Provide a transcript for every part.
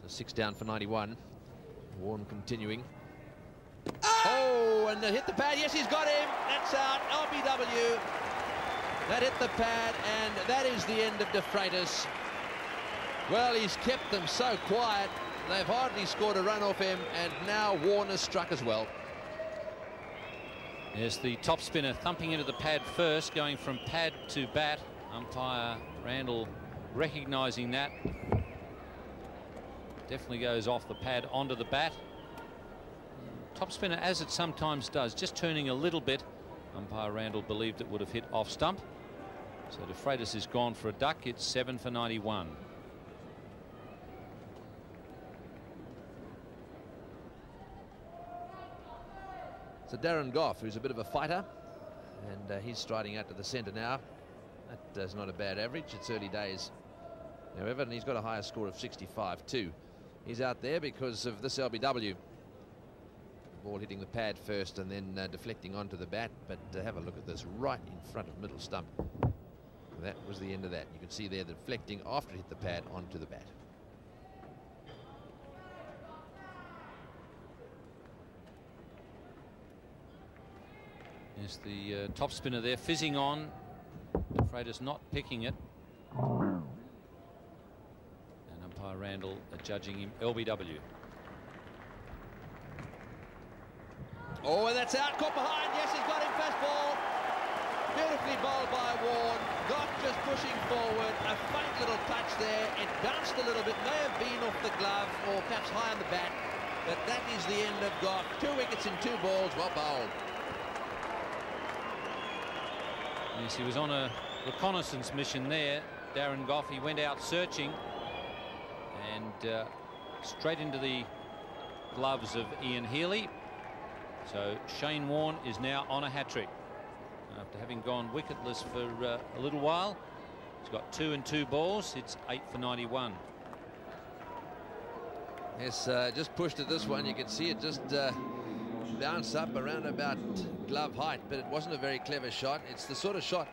So 6 down for 91. Warne continuing. Oh, and it hit the pad. Yes, he's got him. That's out. LBW. That hit the pad, and that is the end of De Freitas. Well, he's kept them so quiet. They've hardly scored a run off him, and now Warne has struck as well. Yes, the top spinner thumping into the pad first, going from pad to bat. Umpire Randall recognising that. Definitely goes off the pad onto the bat. Top spinner, as it sometimes does, just turning a little bit. Umpire Randall believed it would have hit off stump. So De Freitas is gone for a duck. It's 7 for 91. So Darren Goff, who's a bit of a fighter, and he's striding out to the centre now. That's not a bad average. It's early days, however, and he's got a higher score of 65 too. He's out there because of this LBW. Ball hitting the pad first and then deflecting onto the bat, but have a look at this, right in front of middle stump. That was the end of that. You can see there the deflecting after it hit the pad onto the bat. Yes, the top spinner there fizzing on. De Freitas not picking it. And umpire Randall judging him LBW. Oh, and that's out, caught behind. Yes, he's got him, fastball. Beautifully bowled by Warne. Goff just pushing forward. A faint little touch there. It bounced a little bit, may have been off the glove or perhaps high on the bat. But that is the end of Goff. 2 wickets in 2 balls, well bowled. Yes, he was on a reconnaissance mission there, Darren Goff. He went out searching and straight into the gloves of Ian Healy. So Shane Warne is now on a hat-trick after having gone wicketless for a little while. He's got 2 and 2 balls. It's 8 for 91. Yes, just pushed at this one. You can see it just bounce up around about glove height, but it wasn't a very clever shot. It's the sort of shot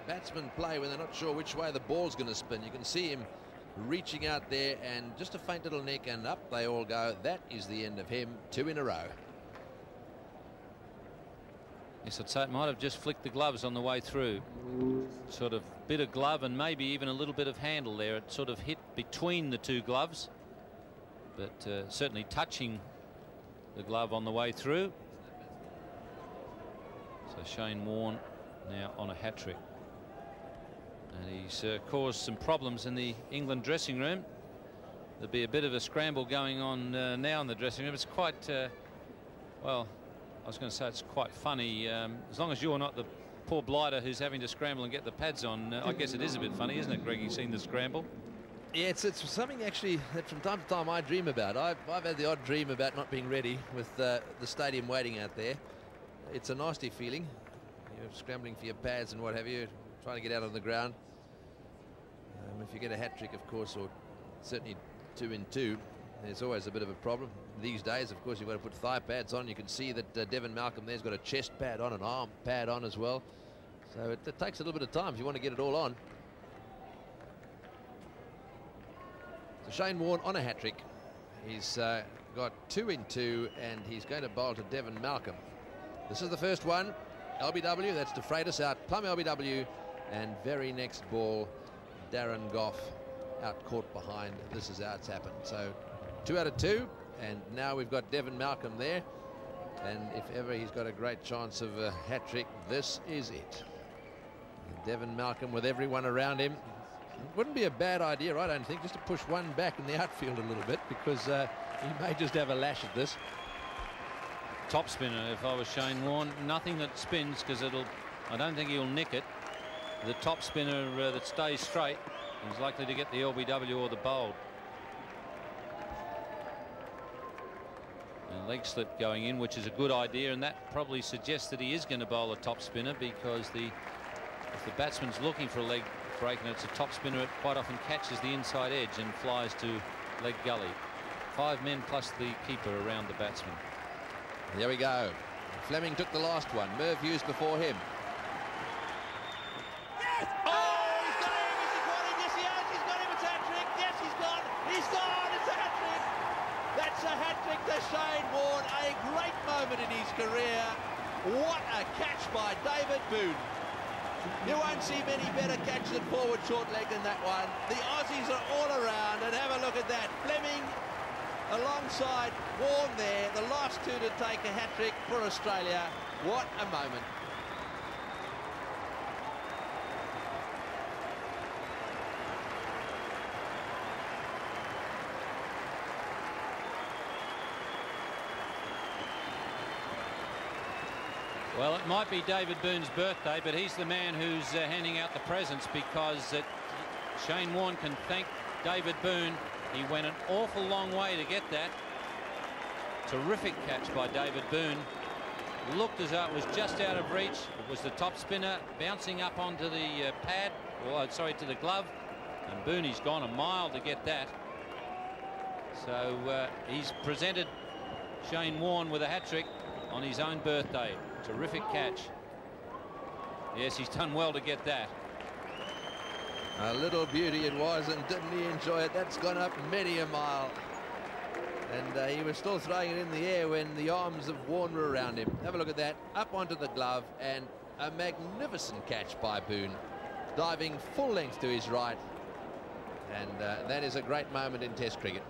batsmen play when they're not sure which way the ball's going to spin. You can see him reaching out there, and just a faint little neck, and up they all go. That is the end of him. 2 in a row. Yes, I'd say it might have just flicked the gloves on the way through. Sort of bit of glove and maybe even a little bit of handle there. It sort of hit between the 2 gloves, but certainly touching the glove on the way through. So Shane Warne now on a hat-trick. And he's caused some problems in the England dressing room. There'll be a bit of a scramble going on now in the dressing room. It's quite, well, I was going to say it's quite funny. As long as you're not the poor blighter who's having to scramble and get the pads on, I guess it is a bit funny, isn't it, Greg? You've seen the scramble. Yeah, it's something actually that from time to time I dream about. I've had the odd dream about not being ready with the stadium waiting out there. It's a nasty feeling. You're scrambling for your pads and what have you, trying to get out on the ground. If you get a hat-trick, of course, or certainly 2 in 2, there's always a bit of a problem. These days, of course, you've got to put thigh pads on. You can see that Devon Malcolm there's got a chest pad on, an arm pad on as well. So it takes a little bit of time if you want to get it all on. So Shane Warne on a hat-trick. He's got 2 in 2, and he's going to bowl to Devon Malcolm. This is the first one. LBW, that's De Freitas out. Plum LBW, and very next ball, Darren Goff out caught behind. This is how it's happened. So 2 out of 2, and now we've got Devon Malcolm there. And if ever he's got a great chance of a hat-trick, this is it. Devon Malcolm with everyone around him. It wouldn't be a bad idea, I don't think, just to push one back in the outfield a little bit, because he may just have a lash at this. Top spinner, if I was Shane Warne, nothing that spins, because I don't think he'll nick it. The top spinner that stays straight is likely to get the LBW or the bold. And leg slip going in, which is a good idea, and that probably suggests that he is going to bowl a top spinner, because if the batsman's looking for a leg break and it's a top spinner, it quite often catches the inside edge and flies to leg gully. 5 men plus the keeper around the batsman. There we go. Fleming took the last one. Merv Hughes before him. Yes! Oh, he's got him! Is he got him? Yes, he has. He's got him. It's a hat-trick. Yes, he's gone. He's gone. It's a hat-trick. It's a hat-trick to Shane Warne, a great moment in his career. What a catch by David Boone. You won't see many better catches at forward short leg than that one. The Aussies are all around, and have a look at that. Fleming alongside Warne there, the last two to take a hat-trick for Australia. What a moment. Well, it might be David Boone's birthday, but he's the man who's handing out the presents, because Shane Warne can thank David Boone. He went an awful long way to get that. Terrific catch by David Boone. Looked as though it was just out of reach. It was the top spinner bouncing up onto the pad, or sorry, to the glove, and Booney's gone a mile to get that. So he's presented Shane Warne with a hat-trick on his own birthday. Terrific catch. Yes, he's done well to get that. A little beauty it was, and didn't he enjoy it? That's gone up many a mile. And he was still throwing it in the air when the arms of Warne were around him. Have a look at that. Up onto the glove, and a magnificent catch by Boone. Diving full length to his right. And that is a great moment in Test cricket.